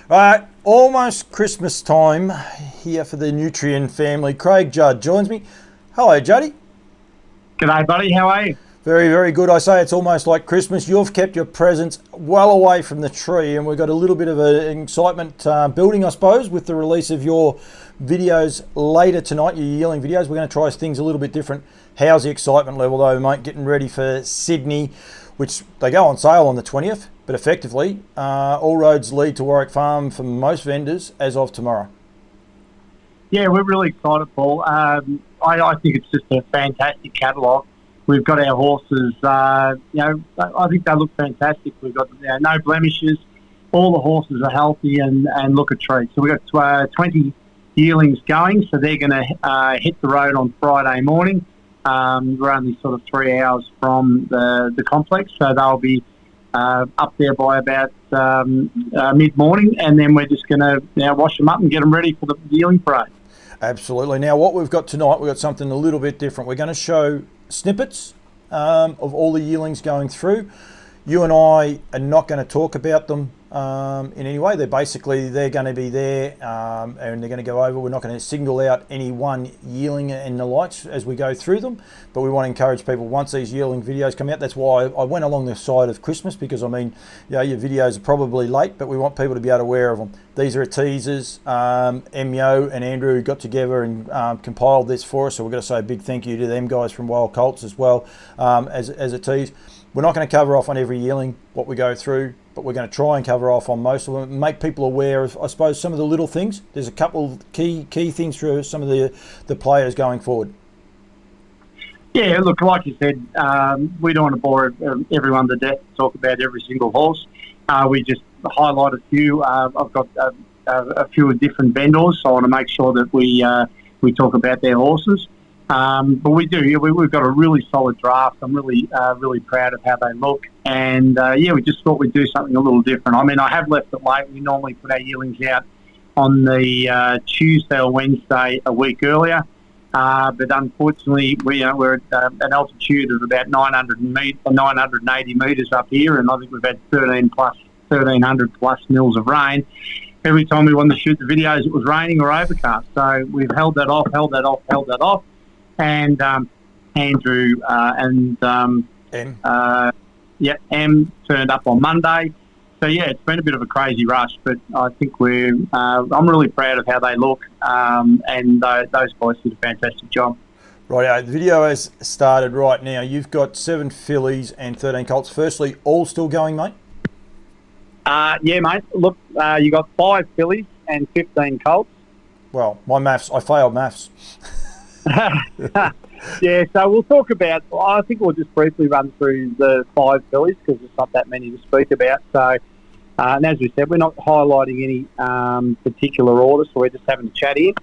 Almost Christmas time here for the Nutrient family. Craig Judd joins me. Hello, Juddy. G'day, buddy. How are you? Very, very good. I say it's almost like Christmas. You've kept your presents well away from the tree, and we've got a little bit of an excitement building, I suppose, with the release of your videos later tonight, your yearling videos. We're going to try things a little bit different. How's the excitement level, though, mate? Getting ready for Sydney, which they go on sale on the 20th, but effectively, all roads lead to Warwick Farm for most vendors as of tomorrow. Yeah, we're really excited, Paul. I think it's just a fantastic catalogue. We've got our horses, I think they look fantastic. We've got no blemishes. All the horses are healthy and look a treat. So we've got 20 yearlings going, so they're going to hit the road on Friday morning. We're only sort of 3 hours from the complex, so they'll be up there by about mid-morning, and then we're just going to wash them up and get them ready for the yearling parade. Absolutely. Now, what we've got tonight, we've got something a little bit different. We're going to show snippets of all the yearlings going through. You and I are not going to talk about them in any way. They're going to be there and they're going to go over. We're not going to single out any one yearling and the likes as we go through them, but we want to encourage people once these yearling videos come out. That's why I went along the side of Christmas, because I mean, your videos are probably late, but we want people to be aware of them. These are teasers. Emyo and Andrew got together and compiled this for us, so we're going to say a big thank you to them guys from Wild Colts as well as a tease. We're not going to cover off on every yearling what we go through, but we're going to try and cover off on most of them and make people aware of, I suppose, some of the little things. There's a couple of key things for some of the players going forward. Yeah, look, like you said, we don't want to bore everyone to death to talk about every single horse. We just highlight a few. I've got a few different vendors, so I want to make sure that we talk about their horses. But we do. We've got a really solid draft. I'm really proud of how they look. And, we just thought we'd do something a little different. I mean, I have left it late. We normally put our yearlings out on the Tuesday or Wednesday a week earlier. But unfortunately, we're at an altitude of about 980 metres up here, and I think we've had 1,300 plus mils of rain. Every time we wanted to shoot the videos, it was raining or overcast. So we've held that off. And Andrew and M turned up on Monday. So yeah, it's been a bit of a crazy rush, but I think I'm really proud of how they look, and those guys did a fantastic job. Right, the video has started right now. You've got 7 fillies and 13 colts. Firstly, all still going, mate? Yeah, mate. Look, you got 5 fillies and 15 colts. Well, I failed maths. Yeah, so we'll talk about, I think we'll just briefly run through the 5 fillies because there's not that many to speak about. So, and as we said, we're not highlighting any particular order, so we're just having a chat here.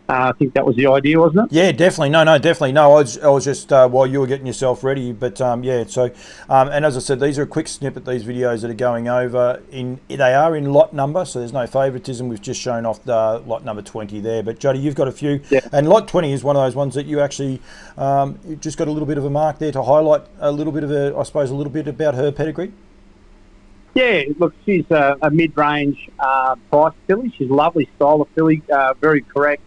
I think that was the idea, wasn't it? Yeah, definitely. No, definitely. No, I was just while you were getting yourself ready. But yeah, so and as I said, these are a quick snippet. These videos that are going over they are in lot number, so there's no favouritism. We've just shown off the lot number 20 there. But Juddy, you've got a few, and lot 20 is one of those ones that you actually you just got a little bit of a mark there to highlight a little bit of a bit about her pedigree. Yeah, look, she's a mid-range price filly. She's a lovely style of filly, very correct.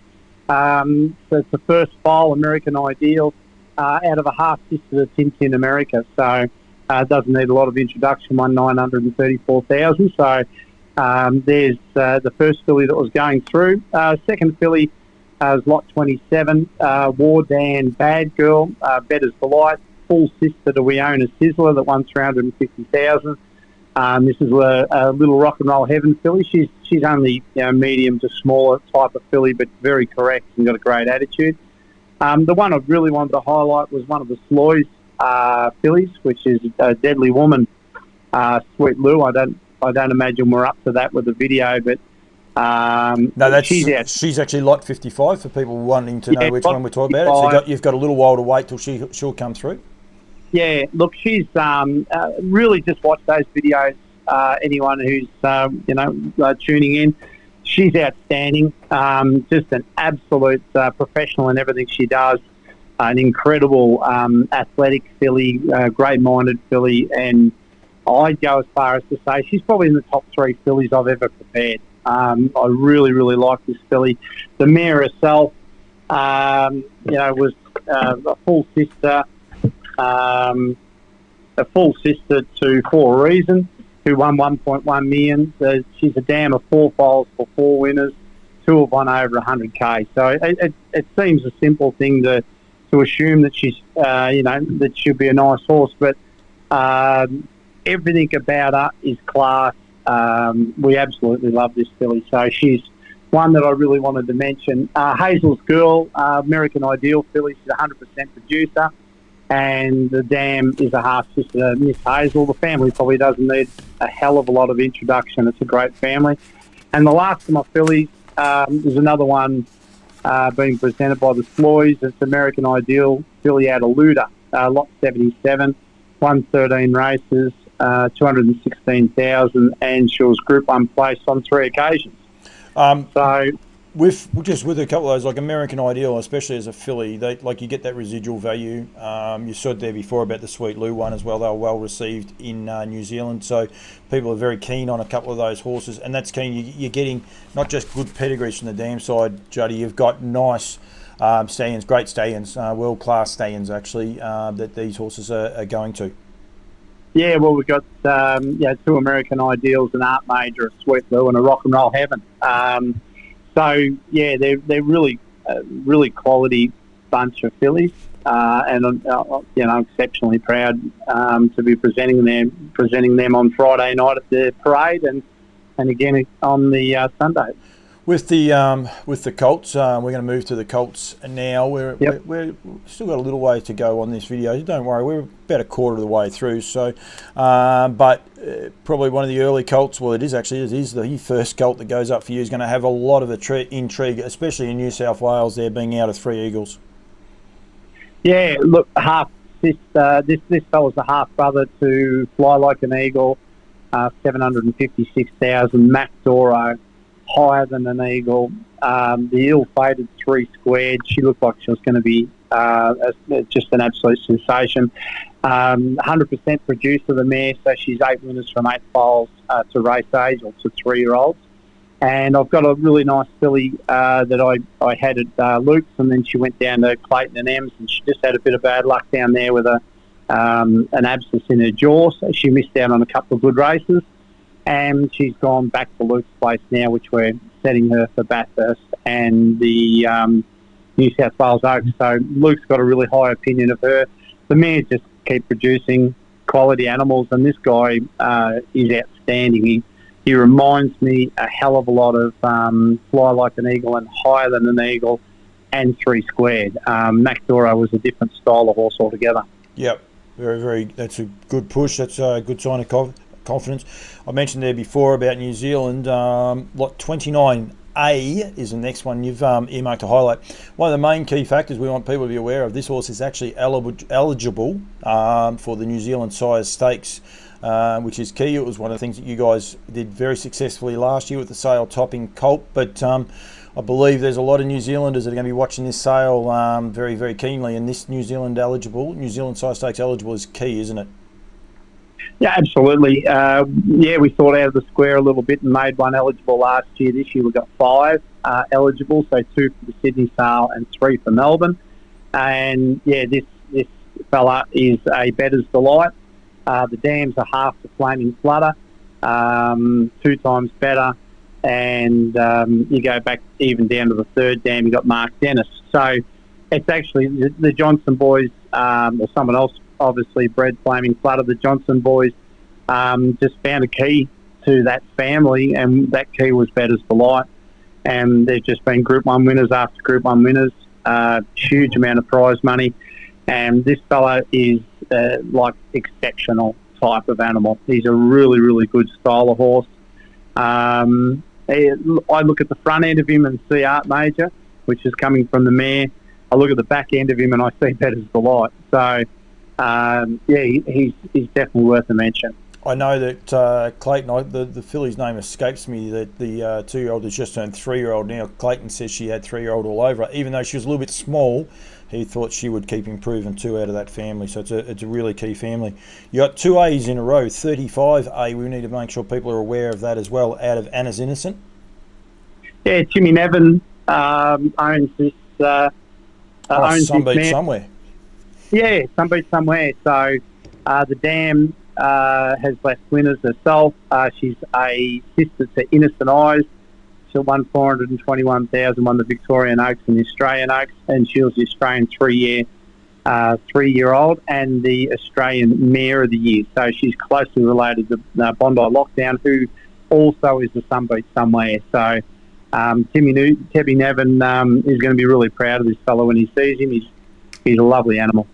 So it's the first foal American Ideal out of a half sister of Tintin America. So it doesn't need a lot of introduction, won 934,000. So there's the first filly that was going through. Second filly is lot 27, Wardan Bad Girl, Better's Delight, full sister to Wiona Sizzler that won 350,000. This is a little rock and roll heaven filly. She's only medium to smaller type of filly, but very correct and got a great attitude. The one I really wanted to highlight was one of the Sloy's fillies, which is a Deadly Woman, Sweet Lou. I don't imagine we're up to that with the video, but no, she's actually lot 55 for people wanting to know which one we're talking about. So you've got a little while to wait till she'll come through. Yeah, look, she's really just watch those videos. Anyone who's tuning in, she's outstanding. Just an absolute professional in everything she does. An incredible athletic filly, great-minded filly, and I'd go as far as to say she's probably in the top 3 fillies I've ever prepared. I really, really like this filly. The mare herself, was a full sister, to For a Reason, who won 1.1 million. So she's a dam of 4 foals for 4 winners. 2 have won over 100k. So it seems a simple thing to assume that she's, that she'll be a nice horse, but everything about her is class. We absolutely love this filly. So she's one that I really wanted to mention. Hazel's Girl, American Ideal filly. She's a 100% producer, and the dam is a half sister to Miss Hazel. The family probably doesn't need a hell of a lot of introduction. It's a great family. And the last of my fillies is another one being presented by the Floyds. It's American Ideal filly out of Luda, lot 77, won 13 races, 216,000, and she was Group 1 placed on 3 occasions. So with a couple of those, like American Ideal, especially as a filly, you get that residual value. You said there before about the Sweet Lou one as well. They were well received in New Zealand, so people are very keen on a couple of those horses, and that's keen. You're getting not just good pedigrees from the dam side, Juddy. You've got nice stallions, great stallions, world-class stallions actually, that these horses are going to. Yeah, well, we've got 2 American Ideals, an Art Major, a Sweet Lou, and a Rock and Roll Heaven. So yeah, they're really quality bunch of fillies, and I'm exceptionally proud to be presenting them on Friday night at the parade, and again on the Sunday. With the COLTs, we're going to move to the COLTs now. We're still got a little way to go on this video. Don't worry, we're about a quarter of the way through. So, but probably one of the early COLTs. Well, it is the first COLT that goes up for you. Is going to have a lot of intrigue, especially in New South Wales. There being out of 3 Eagles. Yeah, look, this fella's a half brother to Fly Like an Eagle, 756,000. Mac Doro, higher than an Eagle. The ill-fated 3 Squared, she looked like she was going to be just an absolute sensation. 100% producer, the mare, so she's 8 winners from 8 foals to race age, or to 3-year-olds. And I've got a really nice filly that I had at Luke's, and then she went down to Clayton and M's, and she just had a bit of bad luck down there with an abscess in her jaw, so she missed out on a couple of good races. And she's gone back to Luke's place now, which we're setting her for Bathurst and the New South Wales Oaks. So Luke's got a really high opinion of her. The mares just keep producing quality animals, and this guy is outstanding. He reminds me a hell of a lot of Fly Like an Eagle and Higher Than an Eagle and 3 Squared. Mac Doro was a different style of horse altogether. Yep, very, very. That's a good push. That's a good sign of confidence. I mentioned there before about New Zealand. Lot 29A is the next one you've earmarked to highlight. One of the main key factors we want people to be aware of, this horse is actually eligible for the New Zealand Sires Stakes, which is key. It was one of the things that you guys did very successfully last year with the sale topping COLT, but I believe there's a lot of New Zealanders that are going to be watching this sale very, very keenly, and this New Zealand Sires Stakes eligible is key, isn't it? Yeah, absolutely. We thought out of the square a little bit and made one eligible last year. This year we've got 5 eligible, so 2 for the Sydney sale and 3 for Melbourne. And this fella is a better's delight. The dams are half the Flaming Flutter, 2 times better, and you go back even down to the 3rd dam, you got Mark Dennis. So it's actually the Johnson boys, or someone else obviously bred Flaming Flutter. The Johnson boys just found a key to that family, and that key was Better's Delight. And they've just been Group 1 winners after Group 1 winners, huge amount of prize money. And this fella is exceptional type of animal. He's a really, really good style of horse. I look at the front end of him and see Art Major, which is coming from the mare. I look at the back end of him and I see Better's Delight. So he's definitely worth a mention. I know that Clayton, the filly's name escapes me, that the 2-year-old has just turned 3-year-old now. Clayton says she had 3-year-old all over her. Even though she was a little bit small, he thought she would keep improving 2 out of that family. So it's a really key family. You got 2 A's in a row, 35A. We need to make sure people are aware of that as well, out of Anna's Innocent. Yeah, Timmy Nevin owns this. Owns some this beat mare. somewhere. Yeah, some beat somewhere. So the dam has left winners herself. She's a sister to Innocent Eyes. She won 421,000, won the Victorian Oaks and the Australian Oaks, and she was the Australian three-year-old and the Australian Mare of the Year. So she's closely related to Bondi Lockdown, who also is the Sunbeat somewhere. So Tebby Nevin is going to be really proud of this fellow when he sees him. He's a lovely animal.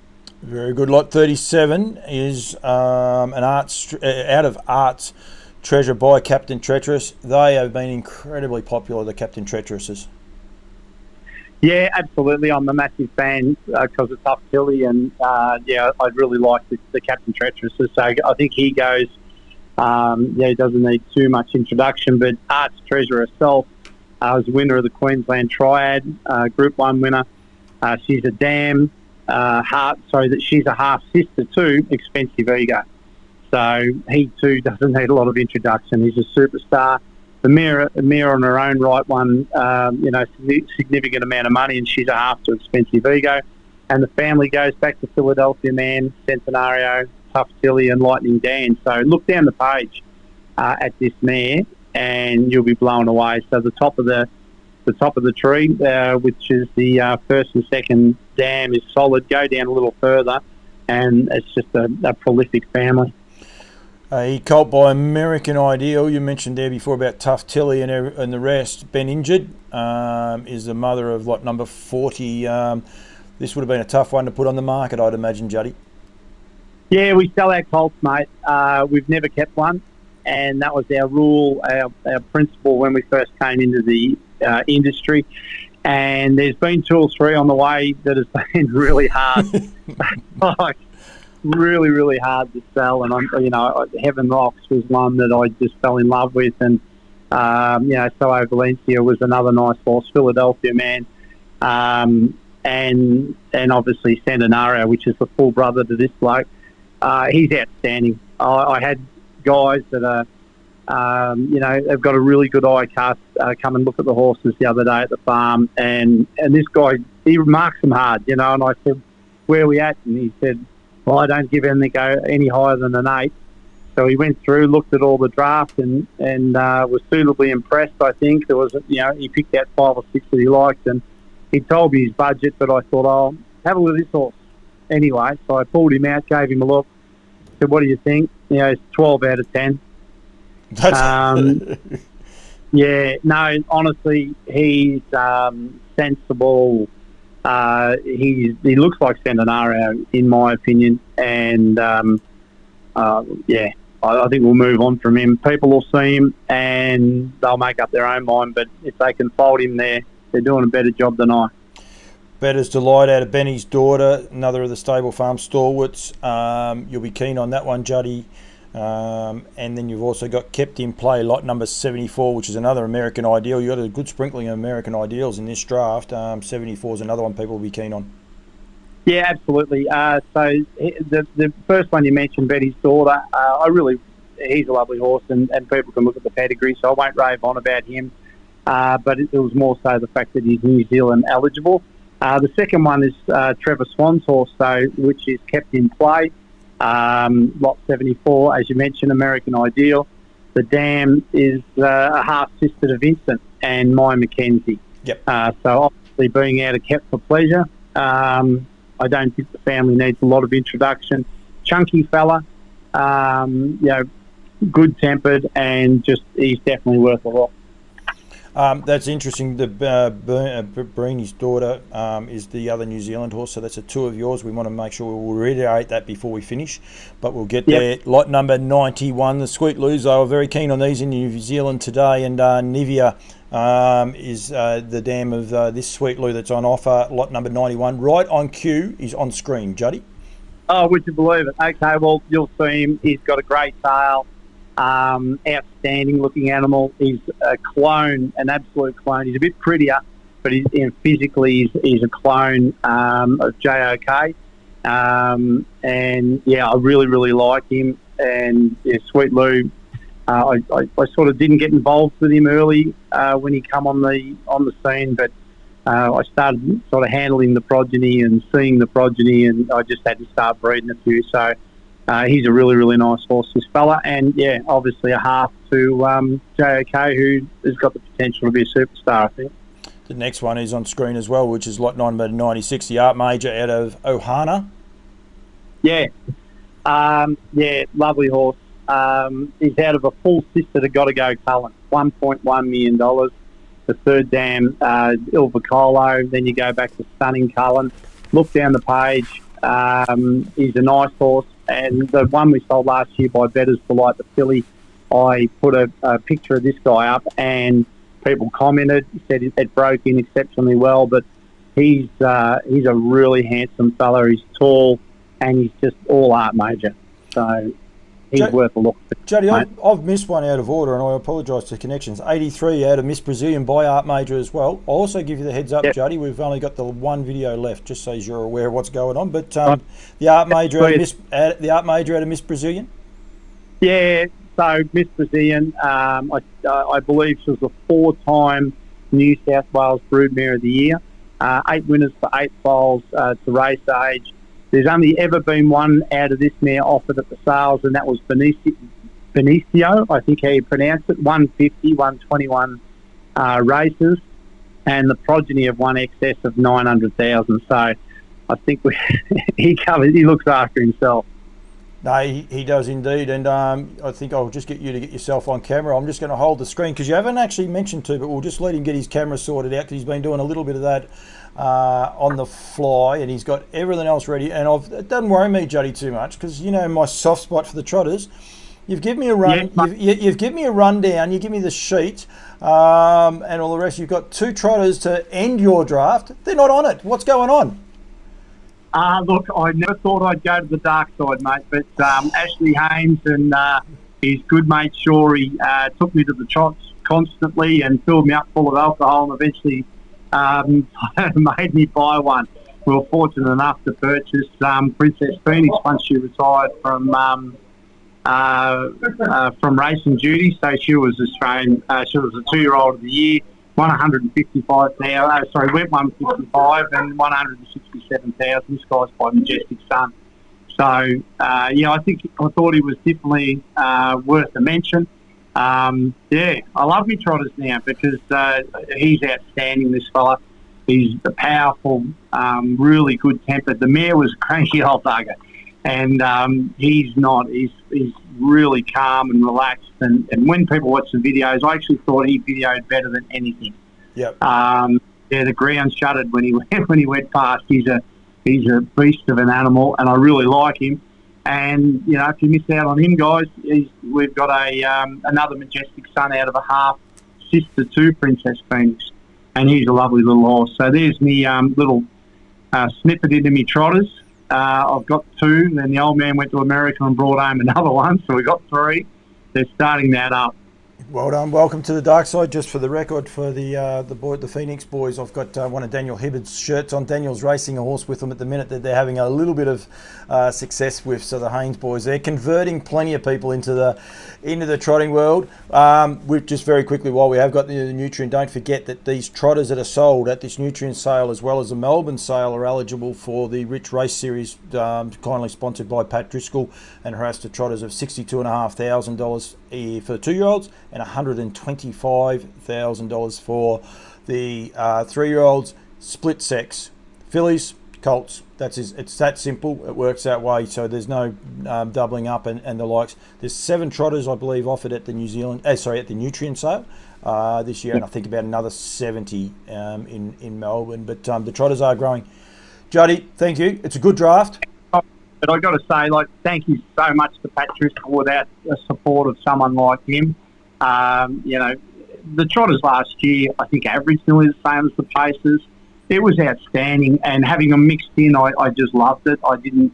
Very good. Lot 37 is an Arts out of Arts Treasure by Captain Treacherous. They have been incredibly popular, the Captain Treacherouses. Yeah, absolutely. I'm a massive fan because of Tough Tilly, and I really like the Captain Treacherous. So I think he goes. He doesn't need too much introduction, but Arts Treasure herself was winner of the Queensland Triad, Group 1 winner. She's a dam. She's a half sister to Expensive Ego. So he too doesn't need a lot of introduction. He's a superstar. The mare on her own right won, significant amount of money, and she's a half to Expensive Ego. And the family goes back to Philadelphia Man, Centenario, Tough Tilly, and Lightning Dan. So look down the page at this mare, and you'll be blown away. So the top of the tree, which is the first and second dam, is solid. Go down a little further, and it's just a prolific family. A colt by American Ideal. You mentioned there before about Tough Tilly and the rest. Ben Injured is the mother of lot number 40. This would have been a tough one to put on the market, I'd imagine, Juddy. Yeah, we sell our colts, mate. We've never kept one, and that was our rule, our principle when we first came into the industry. And there's been 2 or 3 on the way that has been really hard. Really, really hard to sell, and Heaven Rocks was one that I just fell in love with, and Soho Valencia was another nice horse, Philadelphia Man, and obviously Centenario, which is the full brother to this bloke. He's outstanding. I had guys that have got a really good eye cast come and look at the horses the other day at the farm, and this guy, he marks them hard, and I said, where are we at? And he said, well, I don't give anything any higher than an 8. So he went through, looked at all the drafts, and was suitably impressed. I think there was, he picked out 5 or 6 that he liked, and he told me his budget. But I thought, I'll have a look at this horse anyway. So I pulled him out, gave him a look, said, "What do you think?" It's 12 out of 10. Yeah, no, honestly, he's sensible. He looks like Centenario, in my opinion, and I think we'll move on from him. People will see him and they'll make up their own mind, but if they can fold him there, they're doing a better job than I. Better's Delight out of Benny's Daughter, another of the Stable Farm stalwarts. You'll be keen on that one, Juddy. And then you've also got Kept in Play, lot number 74, which is another American Ideal. You've got a good sprinkling of American Ideals in this draft. 74 is another one people will be keen on. Yeah, absolutely. So the first one you mentioned, Betty's Daughter, he's a lovely horse, and people can look at the pedigree, so I won't rave on about him. But it was more so the fact that he's New Zealand eligible. The second one is Trevor Swan's horse, which is Kept in Play. Lot 74, as you mentioned, American Ideal. The dam is a half-sister to Vincent and Maya Mackenzie. Yep. So obviously being out of Kept for Pleasure, I don't think the family needs a lot of introduction. Chunky fella, good-tempered, and he's definitely worth a lot. That's interesting. The Breeny's Daughter is the other New Zealand horse, so that's a 2 of yours. We want to make sure we'll reiterate that before we finish, but we'll get there. Lot number 91, the Sweet Loos. I were very keen on these in New Zealand today, and Nivea is the dam of this Sweet Lou that's on offer. Lot number 91, right on cue, is on screen. Juddy? Oh, would you believe it? Okay, well, you'll see him. He's got a great tail. Outstanding looking animal. He's a clone, an absolute clone. He's a bit prettier, but physically he's a clone of JOK. And I really, really like him. And Sweet Lou I sort of didn't get involved with him early when he come on the scene, but I started sort of handling the progeny and seeing the progeny, and I just had to start breeding a few. So he's a really, really nice horse, this fella, and yeah, obviously a half to JOK, who has got the potential to be a superstar, I think. The next one is on screen as well, which is lot 996, the Art Major out of Ohana. Yeah, lovely horse. He's out of a full sister to Gotta Go Cullen, $1.1 million. The third dam, Il Vicolo. Then you go back to Stunning Cullen. Look down the page. He's a nice horse. And the one we sold last year by Betters Delight, the filly, I put a picture of this guy up, and people commented, said it broke in exceptionally well. But he's a really handsome fella. He's tall, and he's just all Art Major. So he's worth a look. Juddy, I've missed one out of order, and I apologise to Connections. 83 out of Miss Brazilian by Art Major as well. I'll also give you the heads up, yep. Juddy. We've only got the one video left, just so you're aware of what's going on. But the Art Major out of Miss Brazilian. Yeah, so Miss Brazilian, I believe she was a 4-time New South Wales Broodmare of the Year. 8 winners for 8 foals to race age. There's only ever been one out of this mare offered at the sales, and that was Benicio, I think how you pronounce it, 150, 121 races, and the progeny of one excess of 900,000. So I think he looks after himself. No, he does indeed, and I think I'll just get you to get yourself on camera. I'm just going to hold the screen because you haven't actually mentioned to, but we'll just let him get his camera sorted out because he's been doing a little bit of that on the fly, and he's got everything else ready. And it doesn't worry me, Juddy, too much because you know my soft spot for the trotters. You've given me a run. Yeah, you've given me a rundown. You give me the sheet and all the rest. You've got 2 trotters to end your draft. They're not on it. What's going on? Look, I never thought I'd go to the dark side, mate, but Ashley Haynes and his good mate Shorey took me to the trots constantly and filled me up full of alcohol and eventually made me buy one. We were fortunate enough to purchase Princess Phoenix once she retired from racing duty. So she was Australian. She was a 2-year-old of the year. Won 155,000. Went 155 and 167,000. This guy's by Majestic Sun. So I thought he was definitely worth a mention. I love me trotters now because he's outstanding. This fella, he's a powerful, really good tempered. The mare was a cranky old bugger, and he's not. He's really calm and relaxed. And when people watch the videos, I actually thought he videoed better than anything. Yep. The ground shuddered when he went past. He's a beast of an animal, and I really like him. And if you miss out on him, guys, we've got another Majestic Sun out of a half sister to Princess Phoenix, and he's a lovely little horse. So there's me little snippet into me trotters. I've got 2, and then the old man went to America and brought home another one, so we got 3. They're starting that up. Well done. Welcome to the dark side. Just for the record, for the Phoenix boys, I've got one of Daniel Hibbard's shirts on. Daniel's racing a horse with them at the minute that they're having a little bit of success with. So the Haynes boys, they're converting plenty of people into the trotting world. Just very quickly, while we have got the nutrient, don't forget that these trotters that are sold at this nutrient sale as well as the Melbourne sale are eligible for the Rich Race Series, kindly sponsored by Pat Driscoll and her Asta trotters of $62,500 for the 2-year-olds and $125,000 for the 3-year-olds. Split sex, fillies, colts. It's that simple. It works that way. So there's no doubling up and the likes. There's 7 trotters, I believe, offered at the at the nutrient sale this year, and I think about another 70 in Melbourne. But the trotters are growing. Juddy, thank you. It's a good draft. But I got to say, thank you so much to Pat Driscoll. Without the support of someone like him, the trotters last year, I think, averaged nearly the same as the paces. It was outstanding, and having them mixed in, I just loved it. I didn't,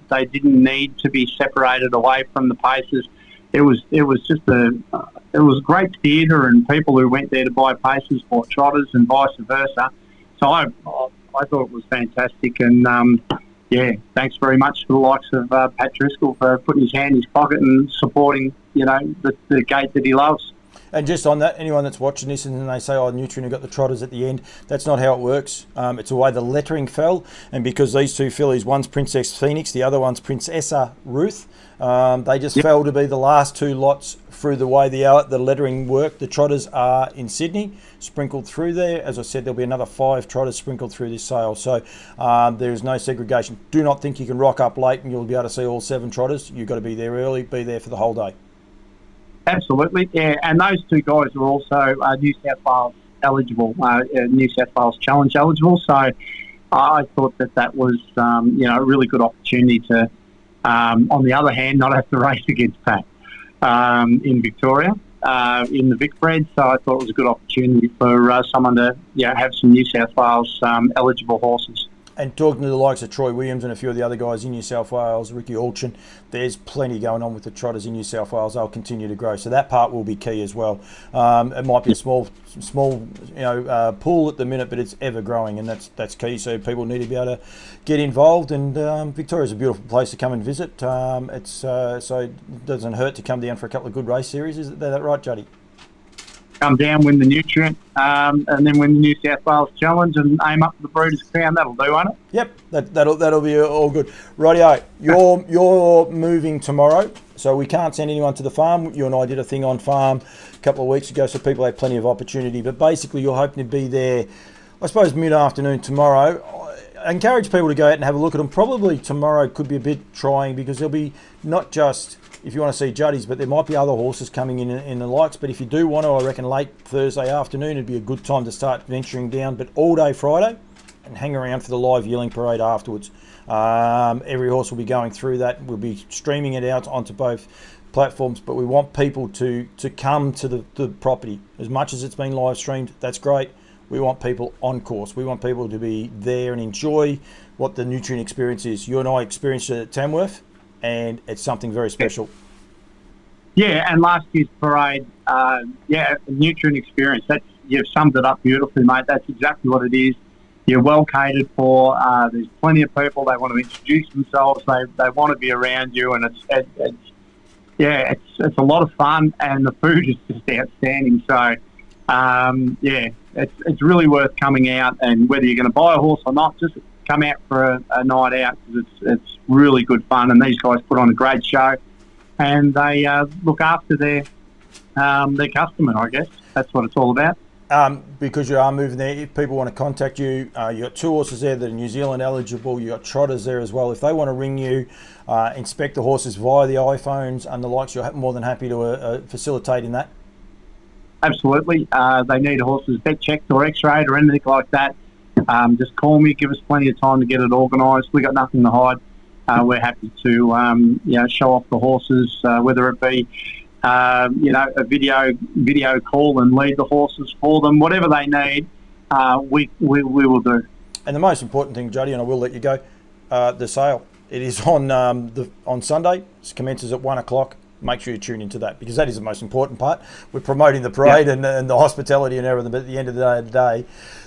they didn't need to be separated away from the paces. It was just it was great theatre, and people who went there to buy paces bought trotters, and vice versa. So I thought it was fantastic, and Yeah, thanks very much to the likes of Pat Driscoll for putting his hand in his pocket and supporting, the gate that he loves. And just on that, anyone that's watching this and they say, oh, Nutrien have got the trotters at the end, that's not how it works. It's the way the lettering fell. And because these two fillies, one's Princess Phoenix, the other one's Princessa Ruth, they just fell to be the last two lots through the way the lettering worked. The trotters are in Sydney, sprinkled through there. As I said, there'll be another 5 trotters sprinkled through this sale. So there is no segregation. Do not think you can rock up late and you'll be able to see all 7 trotters. You've got to be there early, be there for the whole day. Absolutely, yeah. And those 2 guys are also New South Wales eligible, New South Wales Challenge eligible. So I thought that was, a really good opportunity to, on the other hand, not have to race against Pat in Victoria in the Vic Bred. So I thought it was a good opportunity for someone to have some New South Wales eligible horses. And talking to the likes of Troy Williams and a few of the other guys in New South Wales, Ricky Alchin, there's plenty going on with the trotters in New South Wales. They'll continue to grow, so that part will be key as well. It might be a small pool at the minute, but it's ever growing, and that's key. So people need to be able to get involved. And Victoria's a beautiful place to come and visit. So it doesn't hurt to come down for a couple of good race series. Is that right, Juddy? Come down, win the Nutrien, and then win the New South Wales Challenge and aim up the Breeders' Crown. That'll do, won't it? Yep, that'll be all good. Rightio, you're moving tomorrow, so we can't send anyone to the farm. You and I did a thing on farm a couple of weeks ago, so people have plenty of opportunity. But basically, you're hoping to be there, I suppose, mid-afternoon tomorrow. I encourage people to go out and have a look at them. Probably tomorrow could be a bit trying because there'll be not just, if you want to see Juddies, but there might be other horses coming in the likes. But if you do want to, I reckon late Thursday afternoon it'd be a good time to start venturing down. But all day Friday and hang around for the live Yearling parade afterwards. Every horse will be going through that. We'll be streaming it out onto both platforms, but we want people to come to the property. As much as it's been live streamed, that's great. We want people on course. We want people to be there and enjoy what the Nutrien experience is. You and I experienced it at Tamworth, and it's something very special. Yeah, and last year's parade, Nutrien experience. You've summed it up beautifully, mate. That's exactly what it is. You're well catered for. There's plenty of people. They want to introduce themselves. They want to be around you, and it's a lot of fun, and the food is just outstanding. So, it's really worth coming out, and whether you're going to buy a horse or not, just come out for a night out because it's really good fun. And these guys put on a great show, and they look after their customer. I guess that's what it's all about. Because you are moving there, if people want to contact you, you've got 2 horses there that are New Zealand eligible. You've got trotters there as well. If they want to ring you, inspect the horses via the iPhones and the likes, you're more than happy to facilitate in that. Absolutely. They need horses vet checked or x-rayed or anything like that. Just call me. Give us plenty of time to get it organised. We got nothing to hide. We're happy to show off the horses, whether it be a video call and lead the horses for them. Whatever they need, we will do. And the most important thing, Juddy, and I will let you go, the sale. It is on Sunday. It commences at 1 o'clock. Make sure you tune into that because that is the most important part. We're promoting the parade and the hospitality and everything, but at the end of the day,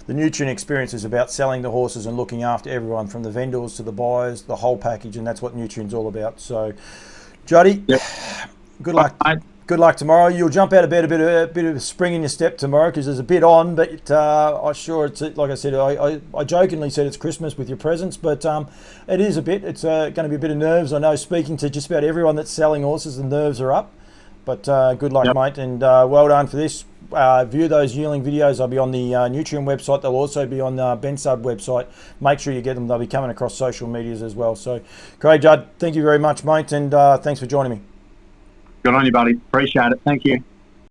the Nutrien experience is about selling the horses and looking after everyone from the vendors to the buyers, the whole package, and that's what Nutrien's all about. So, Juddy, good luck. Good luck tomorrow. You'll jump out of bed a bit of spring in your step tomorrow because there's a bit on, but I'm sure it's, like I said, I jokingly said it's Christmas with your presents, but it is a bit. It's going to be a bit of nerves. I know speaking to just about everyone that's selling horses, the nerves are up, but good luck, mate, and well done for this. View those Yearling videos. They'll be on the Nutrien website. They'll also be on the Benstud website. Make sure you get them. They'll be coming across social medias as well. So, Craig Judd, thank you very much, mate, and thanks for joining me. Good on you, buddy. Appreciate it. Thank you.